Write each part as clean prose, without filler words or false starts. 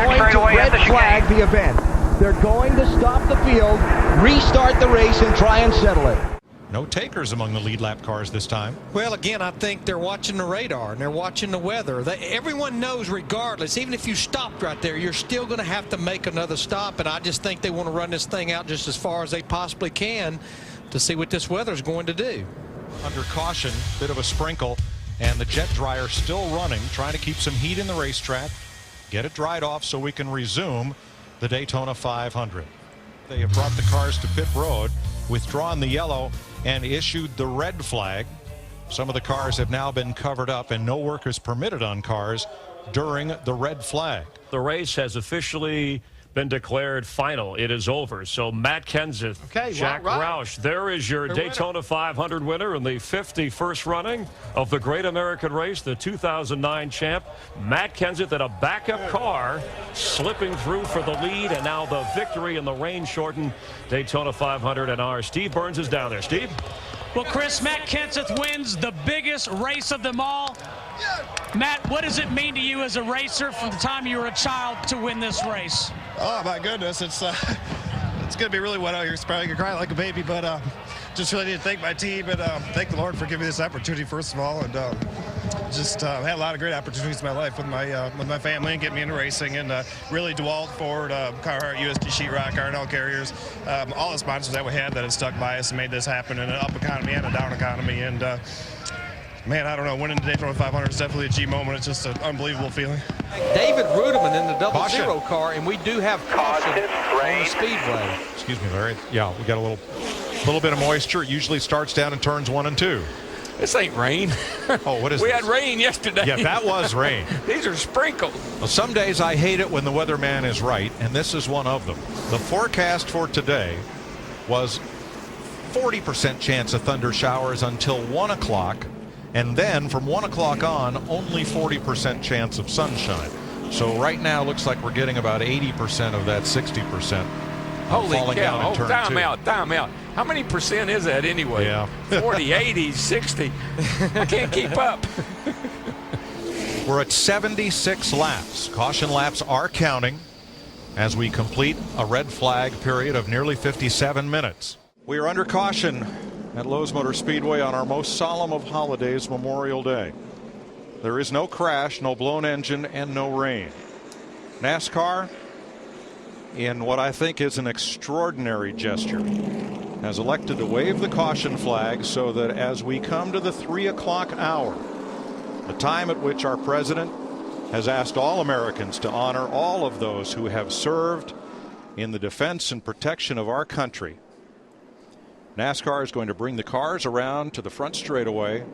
going to red flag the event. They're going to stop the field, restart the race, and try and settle it. No takers among the lead lap cars this time. Well, again, I think they're watching the radar and they're watching the weather. Everyone knows regardless, even if you stopped right there, you're still going to have to make another stop. And I just think they want to run this thing out just as far as they possibly can to see what this weather is going to do. Under caution, bit of a sprinkle, and the jet dryer still running, trying to keep some heat in the racetrack, get it dried off so we can resume the Daytona 500. They have brought the cars to pit road, withdrawn the yellow, and issued the red flag. Some of the cars have now been covered up, and no work is permitted on cars during the red flag. The race has officially been declared final. It is over. So Matt Kenseth, Jack Roush, there is your Daytona 500 winner in the 51st running of the Great American Race, the 2009 champ. Matt Kenseth in a backup car, slipping through for the lead, and now the victory in the rain-shortened Daytona 500. And our Steve Burns is down there. Steve? Well, Chris, Matt Kenseth wins the biggest race of them all. Matt, what does it mean to you as a racer from the time you were a child to win this race? Oh, my goodness. It's going to be really wet out here. It's probably going to cry like a baby, but just really need to thank my team and thank the Lord for giving me this opportunity, first of all. And just had a lot of great opportunities in my life with my family and getting me into racing. And really DeWalt, Ford, Carhartt, USG Sheetrock, R&L Carriers, all the sponsors that we had that had stuck by us and made this happen in an up economy and a down economy. And man, I don't know, winning the Daytona 500 is definitely a G moment. It's just an unbelievable feeling. David Rudeman in the double zero car, and we do have caution on the speedway. Excuse me, Larry. Yeah, we got a little bit of moisture. It usually starts down in turns 1 and 2. This ain't rain. Oh, what is We this? had rain yesterday. Yeah, that was rain. These are sprinkles. Well, some days I hate it when the weatherman is right, and this is one of them. The forecast for today was 40% chance of thunder showers until 1 o'clock. And then from 1 o'clock on, only 40% chance of sunshine. So right now, looks like we're getting about 80% of that 60%. Holy falling cow. down in turn Time 2. out. How many percent is that anyway? Yeah. 40, 80, 60. I can't keep up. We're at 76 laps. Caution laps are counting as we complete a red flag period of nearly 57 minutes. We are under caution at Lowe's Motor Speedway on our most solemn of holidays, Memorial Day. There is no crash, no blown engine, and no rain. NASCAR, in what I think is an extraordinary gesture, has elected to wave the caution flag so that as we come to the 3 o'clock hour, the time at which our president has asked all Americans to honor all of those who have served in the defense and protection of our country, NASCAR is going to bring the cars around to the front straightaway,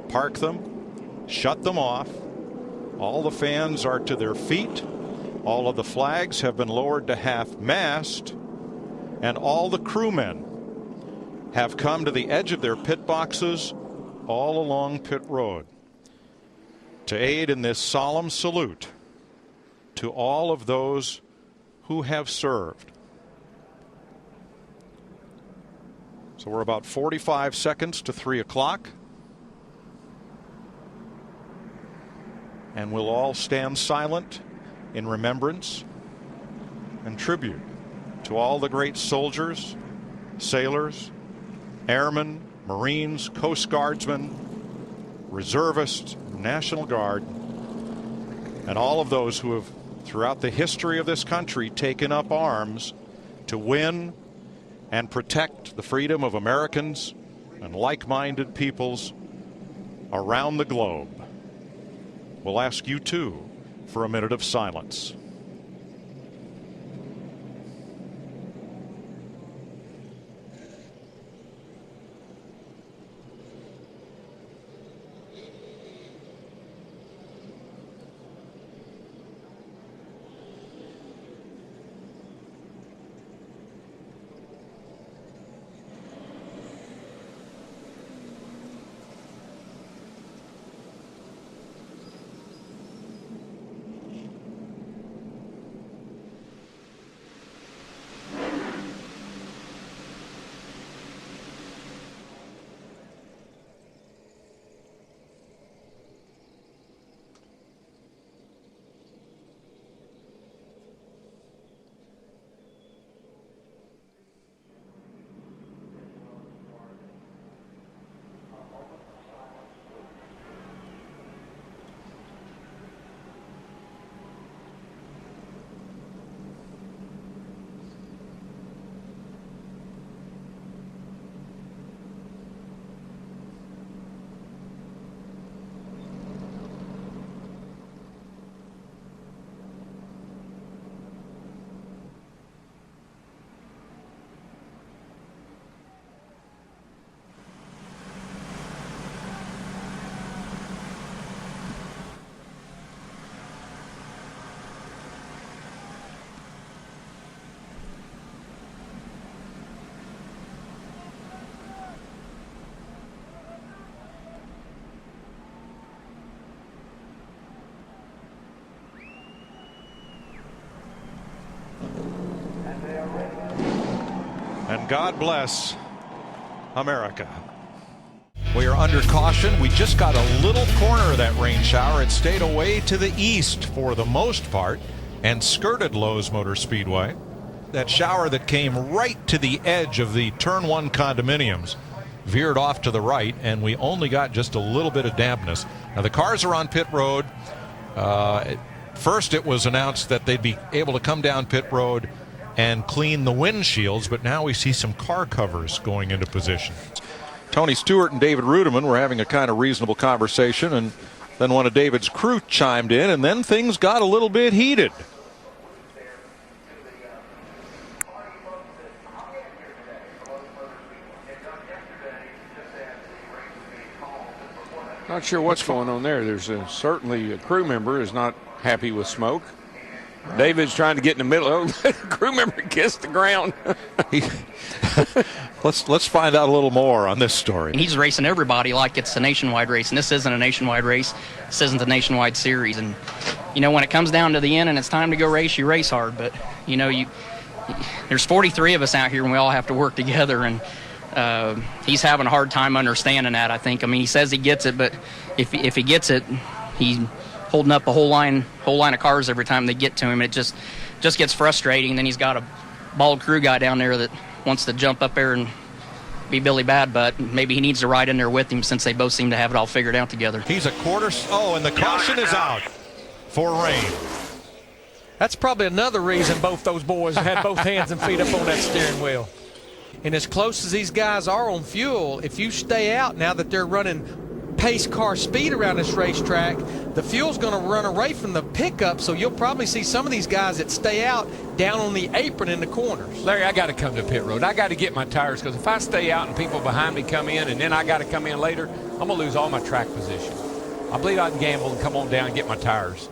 park them, shut them off. All the fans are to their feet. All of the flags have been lowered to half-mast, and all the crewmen have come to the edge of their pit boxes all along pit road to aid in this solemn salute to all of those who have served. So we're about 45 seconds to 3 o'clock. And we'll all stand silent in remembrance and tribute to all the great soldiers, sailors, airmen, Marines, Coast Guardsmen, reservists, National Guard, and all of those who have, throughout the history of this country, taken up arms to win and protect the freedom of Americans and like-minded peoples around the globe. We'll ask you too for a minute of silence. And God bless America. We are under caution. We just got a little corner of that rain shower. It stayed away to the east for the most part and skirted Lowe's Motor Speedway. That shower that came right to the edge of the turn 1 condominiums veered off to the right, and we only got just a little bit of dampness. Now the cars are on pit road. First it was announced that they'd be able to come down pit road and clean the windshields, but now we see some car covers going into position. Tony Stewart and David Rudiman were having a kind of reasonable conversation, and then one of David's crew chimed in, and then things got a little bit heated. Not sure what's going on there. There's certainly a crew member is not happy with smoke. David's trying to get in the middle. Oh, the crew member kissed the ground. Let's find out a little more on this story. He's racing everybody like it's a nationwide race, and this isn't a nationwide race. This isn't the Nationwide Series. And, you know, when it comes down to the end and it's time to go race, you race hard. But, you know, there's 43 of us out here, and we all have to work together. And he's having a hard time understanding that, I think. I mean, he says he gets it, but if he gets it, he's holding up a whole line of cars every time they get to him. It just gets frustrating. Then he's got a bald crew guy down there that wants to jump up there and be Billy Bad Butt. Maybe he needs to ride in there with him since they both seem to have it all figured out together. He's a quarter. Oh, and the caution is out for rain. That's probably another reason both those boys had both hands and feet up on that steering wheel. And as close as these guys are on fuel, if you stay out now that they're running pace car speed around this racetrack, the fuel's going to run away from the pickup, so you'll probably see some of these guys that stay out down on the apron in the corners. Larry, I got to come to pit road. I got to get my tires, because if I stay out and people behind me come in and then I got to come in later, I'm going to lose all my track position. I believe I can gamble and come on down and get my tires.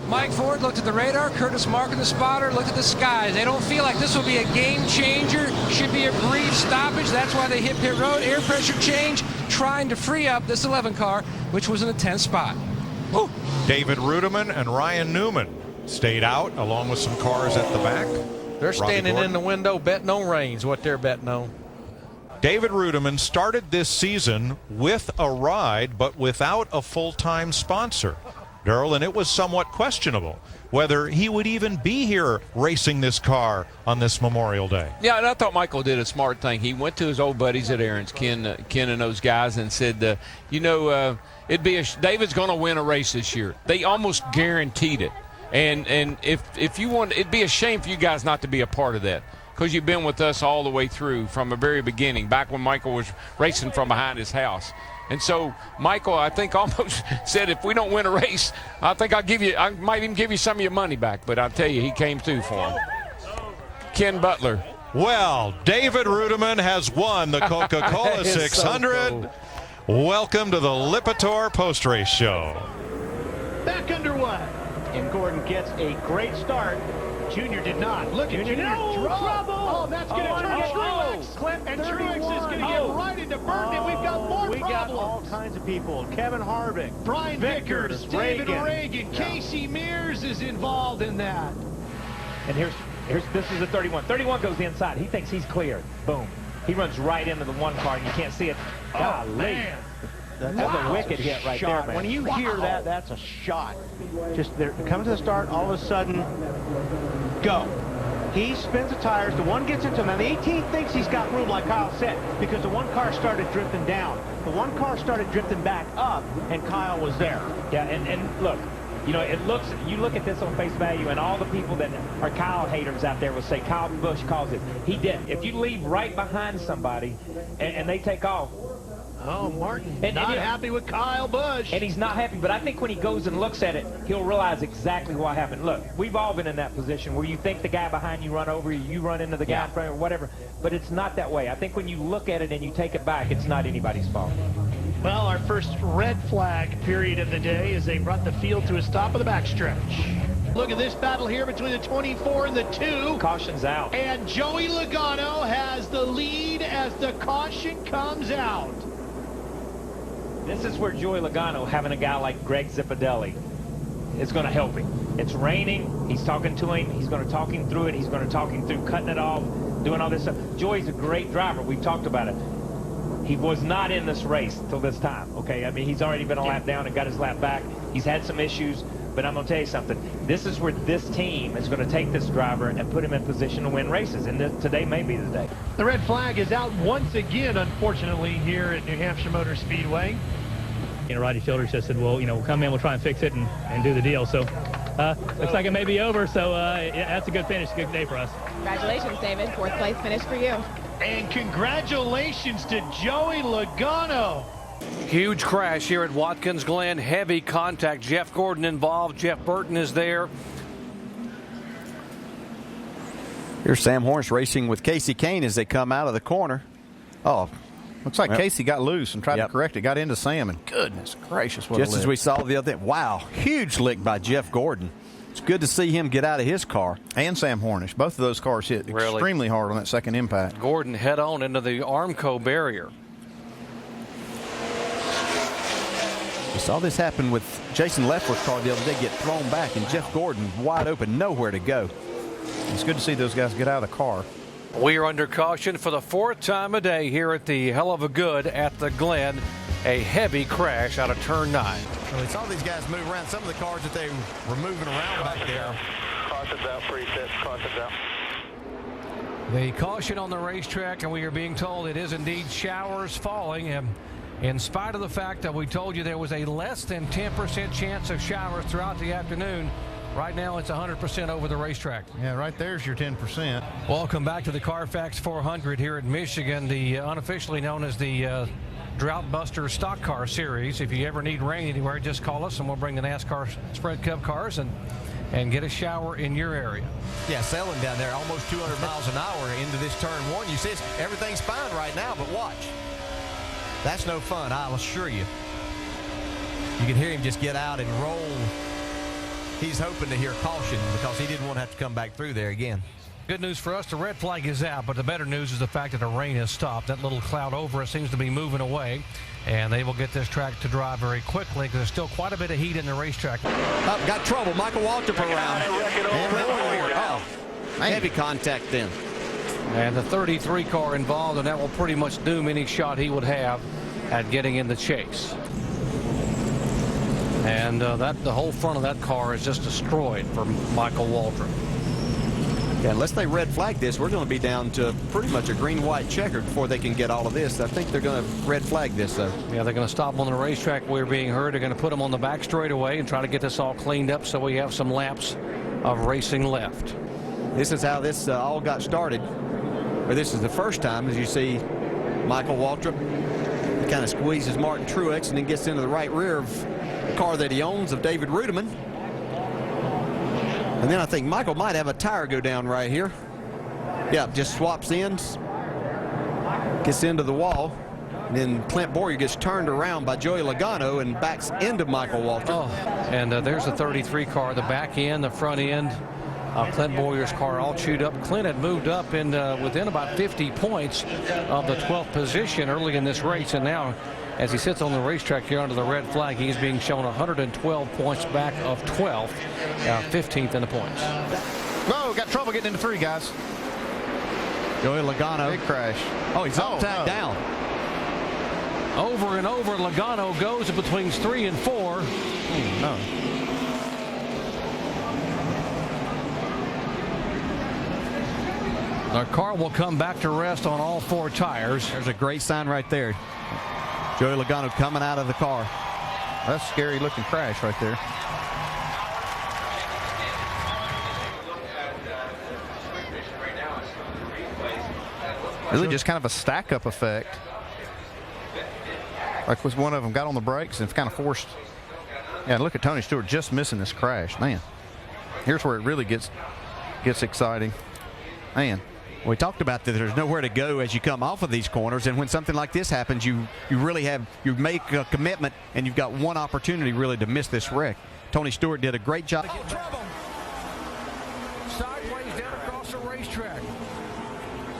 Mike Ford looked at the radar. Curtis Mark and the spotter looked at the skies. They don't feel like this will be a game changer. Should be a brief stoppage. That's why they hit pit road. Air pressure change, trying to free up this 11 car, which was in the 10th spot. Ooh. David Rudiman and Ryan Newman stayed out along with some cars at the back. They're standing in the window betting on rain's what they're betting on. David Rudiman started this season with a ride, but without a full-time sponsor, Darrell, and it was somewhat questionable whether he would even be here racing this car on this Memorial Day. Yeah, and I thought Michael did a smart thing. He went to his old buddies at Aaron's, Ken and those guys, and said, David's going to win a race this year. They almost guaranteed it. And if you want, it'd be a shame for you guys not to be a part of that, because you've been with us all the way through from the very beginning, back when Michael was racing from behind his house. And so Michael, I think, almost said, if we don't win a race, I think I might even give you some of your money back. But I'll tell you, he came through for him. Ken Butler. Well, David Rudiman has won the Coca-Cola 600. So cool. Welcome to the Lipitor post-race show. Back underway. And Gordon gets a great start. Junior did not. Look at Junior. No trouble. Oh, that's going to turn Truex. And Truex is going to get right into Burton, and we've got more problems. We got all kinds of people. Kevin Harvick, Brian Vickers, David Reagan, Casey Mears is involved in that. And this is the 31. 31 goes inside. He thinks he's clear. Boom. He runs right into the one car, and you can't see it. Oh, man. That's a wicked hit right there, man. When you hear that, that's a shot. Just there, come to the start, all of a sudden, go. He spins the tires, the one gets into him. Now the 18 thinks he's got room, like Kyle said, because the one car started drifting down. The one car started drifting back up, and Kyle was there. Yeah, and look, you know, you look at this on face value, and all the people that are Kyle haters out there will say Kyle Busch caused it. He didn't. If you leave right behind somebody and they take off, oh, Martin, not happy with Kyle Busch. And he's not happy, but I think when he goes and looks at it, he'll realize exactly what happened. Look, we've all been in that position where you think the guy behind you run over you, you run into the guy in front or whatever, but it's not that way. I think when you look at it and you take it back, it's not anybody's fault. Well, our first red flag period of the day as they brought the field to a stop of the backstretch. Look at this battle here between the 24 and the 2. Caution's out. And Joey Logano has the lead as the caution comes out. This is where Joey Logano, having a guy like Greg Zipadelli, is going to help him. It's raining. He's talking to him. He's going to talk him through it. He's going to talk him through cutting it off. doing all this stuff. Joey's a great driver. We've talked about it. He was not in this race till this time, okay? I mean, he's already been a lap down and got his lap back. He's had some issues, but I'm going to tell you something. This is where this team is going to take this driver and put him in position to win races, and today may be the day. The red flag is out once again, unfortunately, here at New Hampshire Motor Speedway. Roddy Childers just said, well, we'll come in, we'll try and fix it and do the deal. So looks like it may be over, so yeah, that's a good finish, good day for us. Congratulations, David. Fourth place finish for you. And congratulations to Joey Logano. Huge crash here at Watkins Glen. Heavy contact. Jeff Gordon involved. Jeff Burton is there. Here's Sam Hornish racing with Casey Kane as they come out of the corner. Oh, looks like Casey got loose and tried to correct it. Got into Sam, and goodness gracious, what just a lick. as we saw the other day. Wow, huge lick by Jeff Gordon. It's good to see him get out of his car. And Sam Hornish. Both of those cars hit extremely hard on that second impact. Gordon head on into the Armco barrier. We saw this happen with Jason Leffler's car the other day, get thrown back, and Jeff Gordon wide open, nowhere to go. It's good to see those guys get out of the car. We are under caution for the fourth time a day here at the Heluva Good at the Glen. A heavy crash out of turn 9. Well, we saw these guys move around. Some of the cars that they were moving around back there. Caution's out, preset, caution's out. The caution on the racetrack, and we are being told it is indeed showers falling. And in spite of the fact that we told you there was a less than 10% chance of showers throughout the afternoon, right now it's 100% over the racetrack. Yeah, right there's your 10%. Welcome back to the Carfax 400 here at Michigan, the unofficially known as the Drought Buster Stock Car Series. If you ever need rain anywhere, just call us and we'll bring the NASCAR Sprint Cup cars and get a shower in your area. Yeah, selling down there almost 200 miles an hour into this turn 1. You see everything's fine right now, but watch. That's no fun, I'll assure you. You can hear him just get out and roll. He's hoping to hear caution because he didn't want to have to come back through there again. Good news for us, the red flag is out, but the better news is the fact that the rain has stopped. That little cloud over it seems to be moving away, and they will get this track to drive very quickly because there's still quite a bit of heat in the racetrack. Got trouble. Michael Waltrip around. Heavy contact then. And the 33 car involved, and that will pretty much doom any shot he would have at getting in the chase. And the whole front of that car is just destroyed for Michael Waltrip. Yeah, unless they red flag this, we're going to be down to pretty much a green-white checker before they can get all of this. I think they're going to red flag this, though. Yeah, they're going to stop on the racetrack. We're being heard. They're going to put them on the back straightaway and try to get this all cleaned up so we have some laps of racing left. This is how this all got started. Or this is the first time, as you see Michael Waltrip kind of squeezes Martin Truex and then gets into the right rear of the car that he owns of David Rudiman. And then I think Michael might have a tire go down right here. Yeah, just swaps ends, gets into the wall. And then Clint Boyer gets turned around by Joey Logano and backs into Michael Waltrip. Oh, and there's the 33 car, the back end, the front end. Clint Boyer's car all chewed up. Clint had moved up in within about 50 points of the 12th position early in this race, and now as he sits on the racetrack here under the red flag, he's being shown 112 points back of 12th, 15th in the points. Whoa, got trouble getting into 3, guys. Joey Logano. Big crash. Oh, he's upside down. Over and over, Logano goes between 3 and 4. No. Our car will come back to rest on all 4 tires. There's a great sign right there. Joey Logano coming out of the car. That's a scary looking crash right there. Really just kind of a stack up effect. Like was one of them got on the brakes and kind of forced. Yeah, look at Tony Stewart just missing this crash. Man, here's where it really gets exciting. Man. We talked about that there's nowhere to go as you come off of these corners, and when something like this happens, you make a commitment, and you've got one opportunity really to miss this wreck. Tony Stewart did a great job. Sideways down across the racetrack.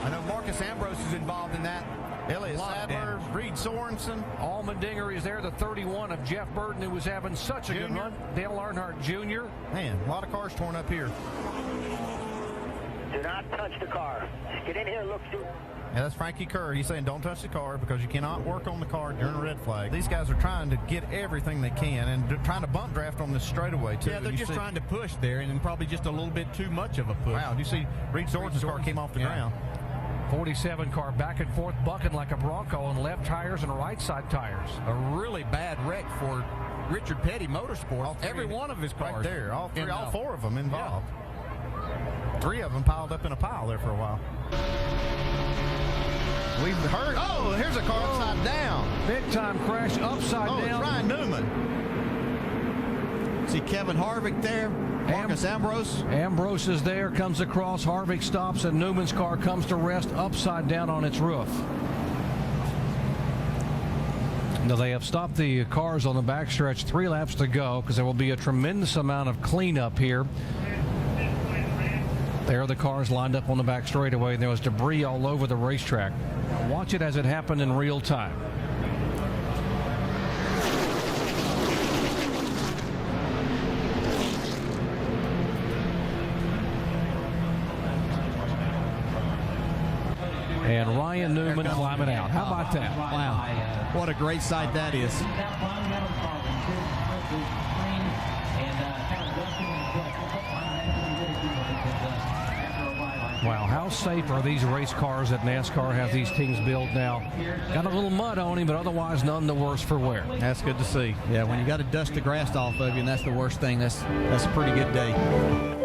I know Marcus Ambrose is involved in that. Elliott Sadler, Reed Sorensen. Allmendinger is there, the 31 of Jeff Burton, who was having such a good run. Dale Earnhardt Jr. Man, a lot of cars torn up here. Do not touch the car. Get in here and look through. Yeah, that's Frankie Kerr. He's saying don't touch the car because you cannot work on the car during a red flag. These guys are trying to get everything they can and trying to bump draft on this straightaway, too. Yeah, they're just trying to push there and probably just a little bit too much of a push. Wow, you see Reed Zorn's car came off the ground. 47 car back and forth, bucking like a Bronco on left tires and right side tires. A really bad wreck for Richard Petty Motorsports. Every one of his cars. Right there, all four of them involved. Yeah. 3 of them piled up in a pile there for a while. We've heard. Oh, here's a car upside down. Big time crash upside down. It's Ryan Newman. See Kevin Harvick there. Marcus Ambrose. Ambrose is there, comes across. Harvick stops, and Newman's car comes to rest upside down on its roof. Now they have stopped the cars on the backstretch. 3 laps to go because there will be a tremendous amount of cleanup here. There are the cars lined up on the back straightaway. There was debris all over the racetrack. Watch it as it happened in real time. And Ryan Newman climbing out. How about that? Wow. What a great sight that is. Wow, how safe are these race cars that NASCAR has these teams built now? Got a little mud on him, but otherwise none the worse for wear. That's good to see. Yeah, when you got to dust the grass off of you, and that's the worst thing, that's a pretty good day.